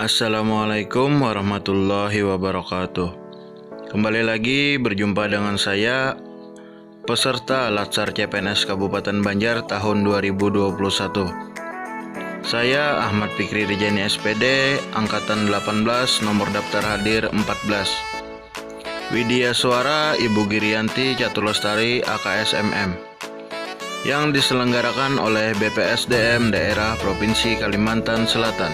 Assalamualaikum warahmatullahi wabarakatuh. Kembali lagi berjumpa dengan saya, peserta Latsar CPNS Kabupaten Banjar tahun 2021. Saya Ahmad Fikri Rijani SPD, Angkatan 18, nomor daftar hadir 14. Widya Suara Ibu Girianti Caturlestari AKSMM, yang diselenggarakan oleh BPSDM Daerah Provinsi Kalimantan Selatan.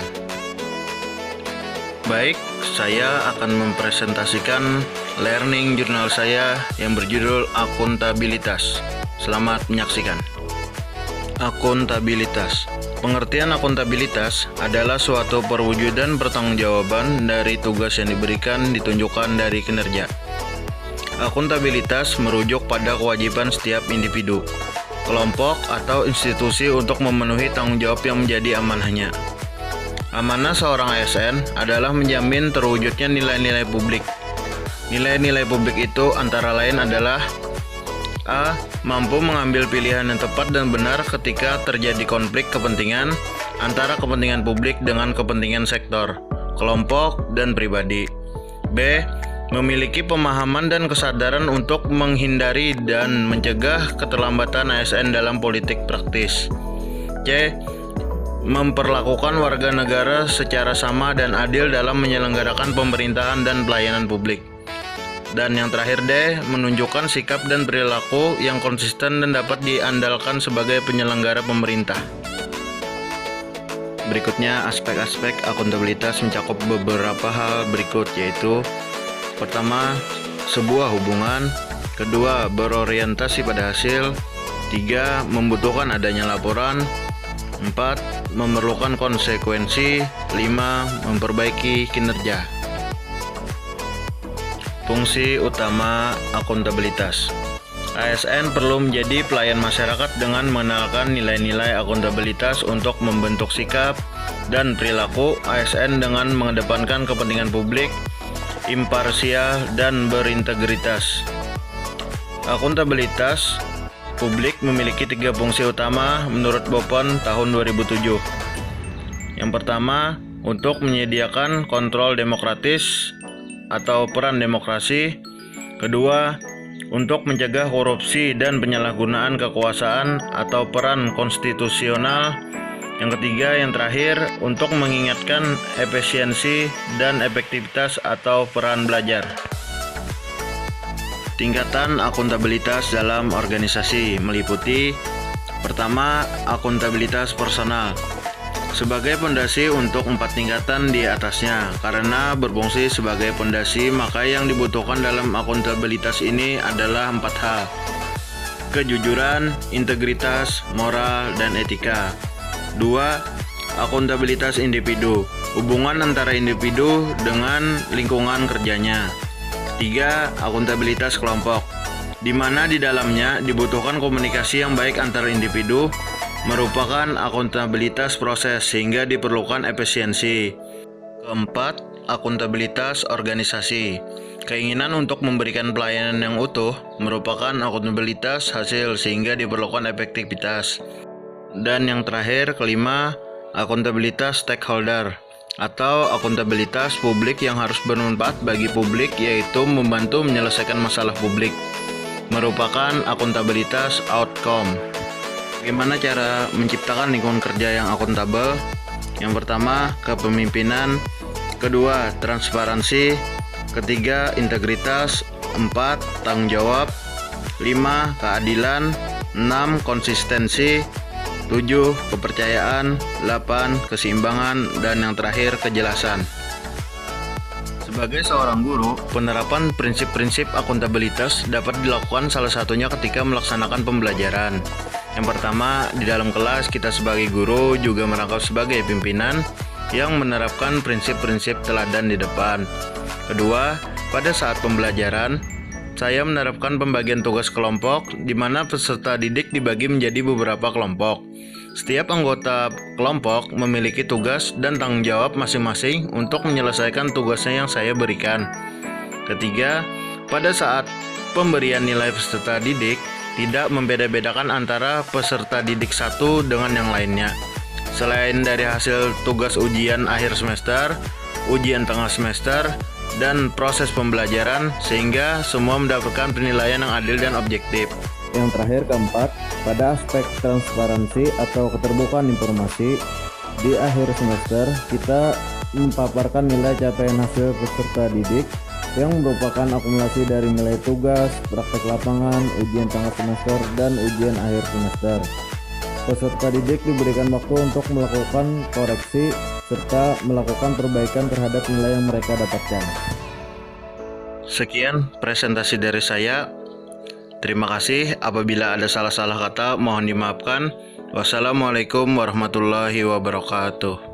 Baik, saya akan mempresentasikan learning jurnal saya yang berjudul Akuntabilitas. Selamat menyaksikan. Akuntabilitas. Pengertian akuntabilitas adalah suatu perwujudan pertanggungjawaban dari tugas yang diberikan ditunjukkan dari kinerja. Akuntabilitas merujuk pada kewajiban setiap individu, kelompok, atau institusi untuk memenuhi tanggung jawab yang menjadi amanahnya. Amanah seorang ASN adalah menjamin terwujudnya nilai-nilai publik. Nilai-nilai publik itu antara lain adalah A. Mampu mengambil pilihan yang tepat dan benar ketika terjadi konflik kepentingan antara kepentingan publik dengan kepentingan sektor, kelompok, dan pribadi. B. Memiliki pemahaman dan kesadaran untuk menghindari dan mencegah keterlambatan ASN dalam politik praktis. C. Memperlakukan warga negara secara sama dan adil dalam menyelenggarakan pemerintahan dan pelayanan publik. Dan yang terakhir D, menunjukkan sikap dan perilaku yang konsisten dan dapat diandalkan sebagai penyelenggara pemerintah. Berikutnya, aspek-aspek akuntabilitas mencakup beberapa hal berikut, yaitu pertama, sebuah hubungan. Kedua, berorientasi pada hasil. 3, membutuhkan adanya laporan. 4, memerlukan konsekuensi. 5, memperbaiki kinerja. Fungsi utama akuntabilitas. ASN perlu menjadi pelayan masyarakat dengan mengenalkan nilai-nilai akuntabilitas untuk membentuk sikap dan perilaku ASN dengan mengedepankan kepentingan publik, imparsial, dan berintegritas. Akuntabilitas publik memiliki 3 fungsi utama menurut Bopon tahun 2007. Yang pertama, untuk menyediakan kontrol demokratis atau peran demokrasi. Kedua, untuk mencegah korupsi dan penyalahgunaan kekuasaan atau peran konstitusional. Yang ketiga, yang terakhir, untuk mengingatkan efisiensi dan efektivitas atau peran belajar. Tingkatan akuntabilitas dalam organisasi meliputi: pertama, akuntabilitas personal sebagai pondasi untuk 4 tingkatan di atasnya. Karena berfungsi sebagai pondasi, maka yang dibutuhkan dalam akuntabilitas ini adalah 4 hal: kejujuran, integritas, moral, dan etika. 2. Akuntabilitas individu, hubungan antara individu dengan lingkungan kerjanya. 3. Akuntabilitas kelompok, di mana di dalamnya dibutuhkan komunikasi yang baik antar individu, merupakan akuntabilitas proses sehingga diperlukan efisiensi. Keempat, akuntabilitas organisasi, keinginan untuk memberikan pelayanan yang utuh, merupakan akuntabilitas hasil sehingga diperlukan efektivitas. Dan yang terakhir, kelima, akuntabilitas stakeholder atau akuntabilitas publik yang harus bermanfaat bagi publik, yaitu membantu menyelesaikan masalah publik, merupakan akuntabilitas outcome. Bagaimana cara menciptakan lingkungan kerja yang akuntabel? Yang pertama, kepemimpinan. Kedua, transparansi. Ketiga, integritas. 4, tanggung jawab. 5, keadilan. 6, konsistensi. 7, kepercayaan. 8, keseimbangan. Dan yang terakhir, kejelasan. Sebagai seorang guru, penerapan prinsip-prinsip akuntabilitas dapat dilakukan salah satunya ketika melaksanakan pembelajaran. Yang pertama, di dalam kelas kita sebagai guru juga merangkap sebagai pimpinan yang menerapkan prinsip-prinsip teladan di depan. Kedua, pada saat pembelajaran, saya menerapkan pembagian tugas kelompok di mana peserta didik dibagi menjadi beberapa kelompok. Setiap anggota kelompok memiliki tugas dan tanggung jawab masing-masing untuk menyelesaikan tugasnya yang saya berikan. Ketiga, pada saat pemberian nilai peserta didik, tidak membeda-bedakan antara peserta didik satu dengan yang lainnya. selain dari hasil tugas ujian akhir semester, ujian tengah semester, dan proses pembelajaran, sehingga semua mendapatkan penilaian yang adil dan objektif. Yang terakhir, keempat, pada aspek transparansi atau keterbukaan informasi, di akhir semester kita memaparkan nilai capaian hasil peserta didik yang merupakan akumulasi dari nilai tugas, praktek lapangan, ujian tengah semester, dan ujian akhir semester. Peserta didik diberikan waktu untuk melakukan koreksi serta melakukan perbaikan terhadap nilai yang mereka dapatkan. Sekian presentasi dari saya. Terima kasih. Apabila ada salah-salah kata, mohon dimaafkan. Wassalamualaikum warahmatullahi wabarakatuh.